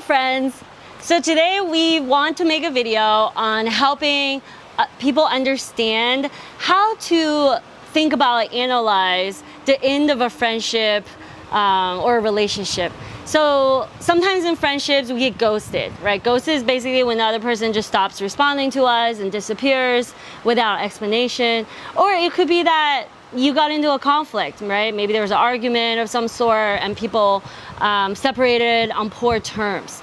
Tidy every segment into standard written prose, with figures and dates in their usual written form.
friends. So today we want to make a video on helping people understand how to think about, analyze the end of a friendship or a relationship. So sometimes in friendships we get ghosted, right? Ghosted is basically when the other person just stops responding to us and disappears without explanation. Or it could be that you got into a conflict, right? Maybe there was an argument of some sort and people separated on poor terms.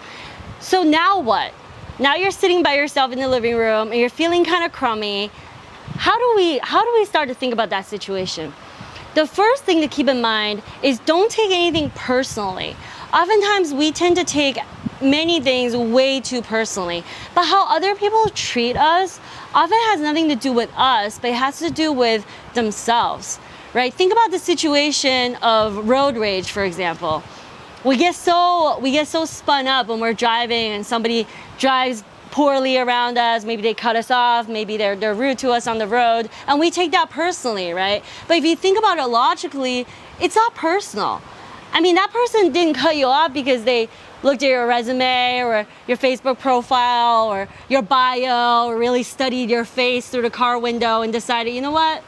So now what? Now you're sitting by yourself in the living room and you're feeling kind of crummy. How do we start to think about that situation? The first thing to keep in mind is don't take anything personally. Oftentimes we tend to take many things way too personally, but how other people treat us often has nothing to do with us, but it has to do with themselves, right? Think about the situation of road rage, for example. We get so spun up when we're driving and somebody drives poorly around us. Maybe they cut us off, maybe they're rude to us on the road, and we take that personally, right? But if you think about it logically, it's not personal. I mean, that person didn't cut you off because they looked at your resume or your Facebook profile or your bio or really studied your face through the car window and decided, you know what?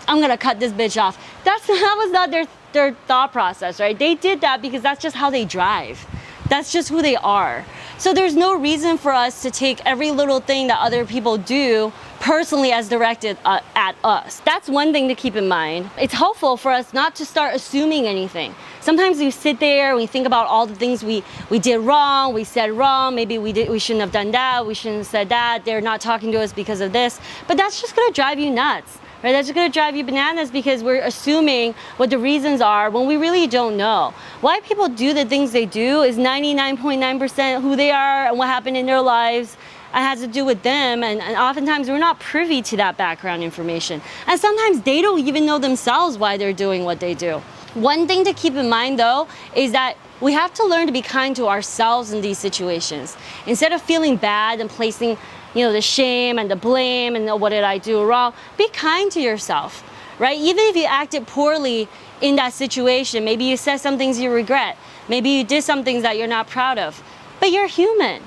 I'm gonna cut this bitch off. That was not their thought process, right? They did that because that's just how they drive. That's just who they are. So there's no reason for us to take every little thing that other people do personally as directed at us. That's one thing to keep in mind. It's helpful for us not to start assuming anything. Sometimes we sit there, we think about all the things we did wrong, we said wrong, maybe we shouldn't have done that, we shouldn't have said that, they're not talking to us because of this, but that's just gonna drive you nuts. Right, that's just gonna drive you bananas because we're assuming what the reasons are when we really don't know. Why people do the things they do is 99.9% who they are and what happened in their lives. It has to do with them, and oftentimes we're not privy to that background information. And sometimes they don't even know themselves why they're doing what they do. One thing to keep in mind though is that we have to learn to be kind to ourselves in these situations. Instead of feeling bad and placing the shame and the blame and what did I do wrong, be kind to yourself, right? Even if you acted poorly in that situation, maybe you said some things you regret, maybe you did some things that you're not proud of, but you're human.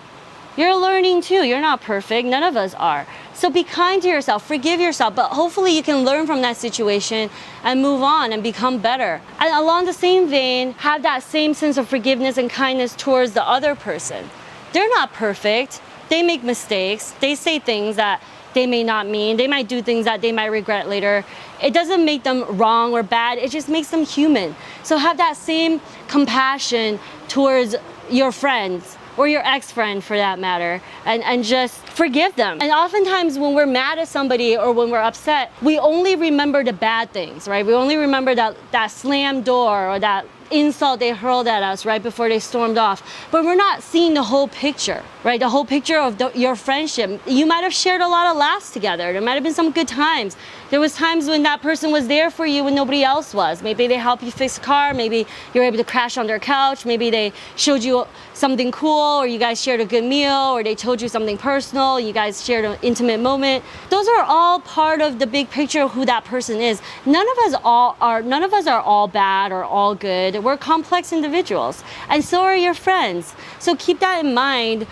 You're learning too. You're not perfect. None of us are. So be kind to yourself, forgive yourself, but hopefully you can learn from that situation and move on and become better. And along the same vein, have that same sense of forgiveness and kindness towards the other person. They're not perfect. They make mistakes. They say things that they may not mean. They might do things that they might regret later. It doesn't make them wrong or bad. It just makes them human. So have that same compassion towards your friends or your ex-friend for that matter, and just forgive them. And oftentimes when we're mad at somebody or when we're upset, we only remember the bad things, right? We only remember that slammed door or that insult they hurled at us right before they stormed off. But we're not seeing the whole picture, right? The whole picture of your friendship. You might have shared a lot of laughs together. There might have been some good times. There was times when that person was there for you when nobody else was. Maybe they helped you fix a car. Maybe you were able to crash on their couch. Maybe they showed you something cool, or you guys shared a good meal, or they told you something personal. You guys shared an intimate moment. Those are all part of the big picture of who that person is. None of us are all bad or all good. We're complex individuals, and so are your friends. So keep that in mind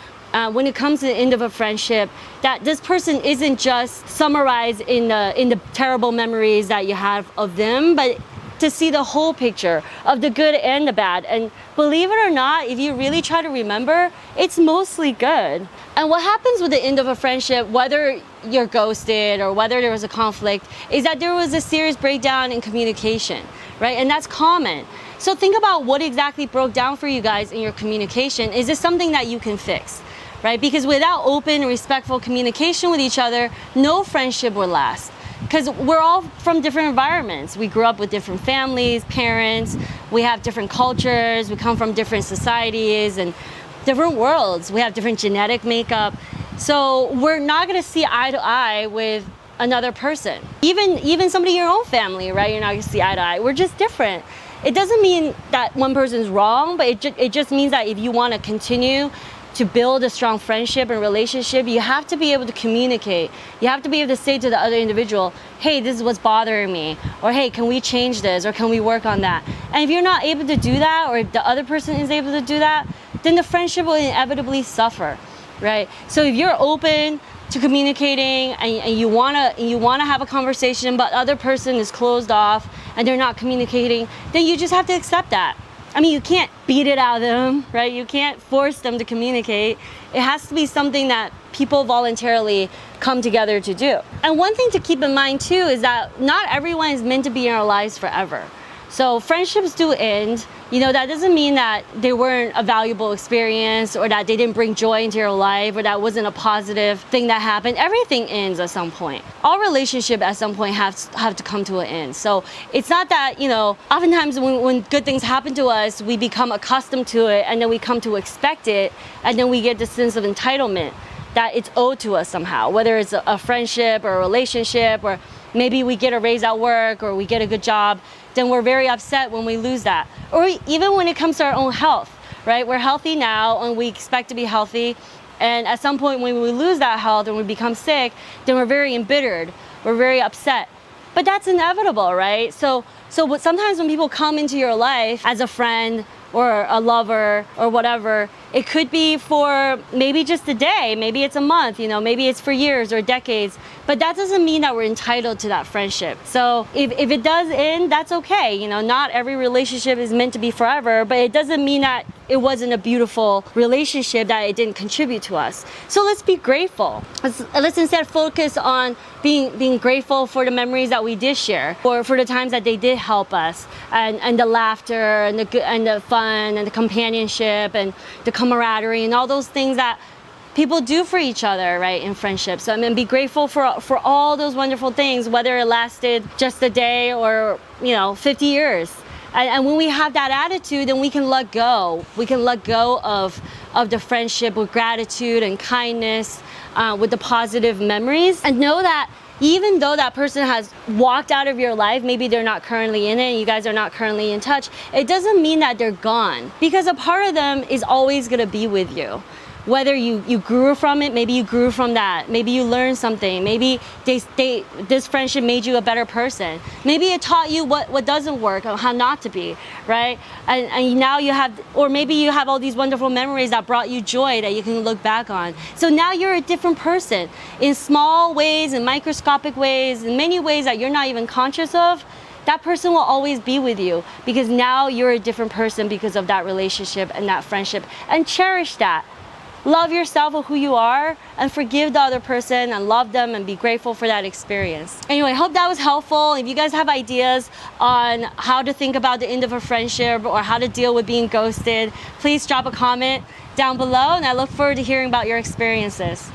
when it comes to the end of a friendship, that this person isn't just summarized in the terrible memories that you have of them, but to see the whole picture of the good and the bad. And believe it or not, if you really try to remember, it's mostly good. And what happens with the end of a friendship, whether you're ghosted or whether there was a conflict, is that there was a serious breakdown in communication, right? And that's common. So think about what exactly broke down for you guys in your communication. Is this something that you can fix, right? Because without open, respectful communication with each other, no friendship will last. Because we're all from different environments. We grew up with different families, parents, we have different cultures, we come from different societies and different worlds. We have different genetic makeup. So we're not gonna see eye to eye with another person. Even somebody in your own family, right? You're not gonna see eye to eye. We're just different. It doesn't mean that one person's wrong, but it just means that if you wanna continue to build a strong friendship and relationship, you have to be able to communicate. You have to be able to say to the other individual, hey, this is what's bothering me, or hey, can we change this, or can we work on that? And if you're not able to do that, or if the other person is able to do that, then the friendship will inevitably suffer, right? So if you're open to communicating and you wanna have a conversation, but the other person is closed off and they're not communicating, then you just have to accept that. I mean, you can't beat it out of them, right? You can't force them to communicate. It has to be something that people voluntarily come together to do. And one thing to keep in mind too is that not everyone is meant to be in our lives forever. So friendships do end. That doesn't mean that they weren't a valuable experience or that they didn't bring joy into your life or that wasn't a positive thing that happened. Everything ends at some point. All relationships at some point have to come to an end. So it's not that, oftentimes when good things happen to us, we become accustomed to it and then we come to expect it and then we get this sense of entitlement that it's owed to us somehow, whether it's a friendship or a relationship, or maybe we get a raise at work or we get a good job, then we're very upset when we lose that. Or even when it comes to our own health, right? We're healthy now and we expect to be healthy. And at some point when we lose that health and we become sick, then we're very embittered, we're very upset. But that's inevitable, right? So sometimes when people come into your life as a friend or a lover or whatever, it could be for maybe just a day, maybe it's a month, maybe it's for years or decades, but that doesn't mean that we're entitled to that friendship. So if it does end, that's okay. Not every relationship is meant to be forever, but it doesn't mean that it wasn't a beautiful relationship, that it didn't contribute to us. So let's be grateful. Let's instead focus on being grateful for the memories that we did share, or for the times that they did help us, and the laughter and the fun and the companionship and the camaraderie and all those things that people do for each other, right, in friendships. So be grateful for all those wonderful things, whether it lasted just a day or 50 years. And when we have that attitude, then we can let go. We can let go of the friendship with gratitude and kindness, with the positive memories, and know that even though that person has walked out of your life, maybe they're not currently in it, and you guys are not currently in touch, it doesn't mean that they're gone, because a part of them is always gonna be with you. Whether you grew from it, maybe you grew from that, maybe you learned something, maybe this friendship made you a better person, maybe it taught you what doesn't work, or how not to be, right? And now you have, or maybe you have all these wonderful memories that brought you joy that you can look back on. So now you're a different person in small ways, in microscopic ways, in many ways that you're not even conscious of. That person will always be with you because now you're a different person because of that relationship and that friendship, and cherish that. Love yourself for who you are and forgive the other person and love them and be grateful for that experience. Anyway, I hope that was helpful. If you guys have ideas on how to think about the end of a friendship or how to deal with being ghosted, please drop a comment down below, and I look forward to hearing about your experiences.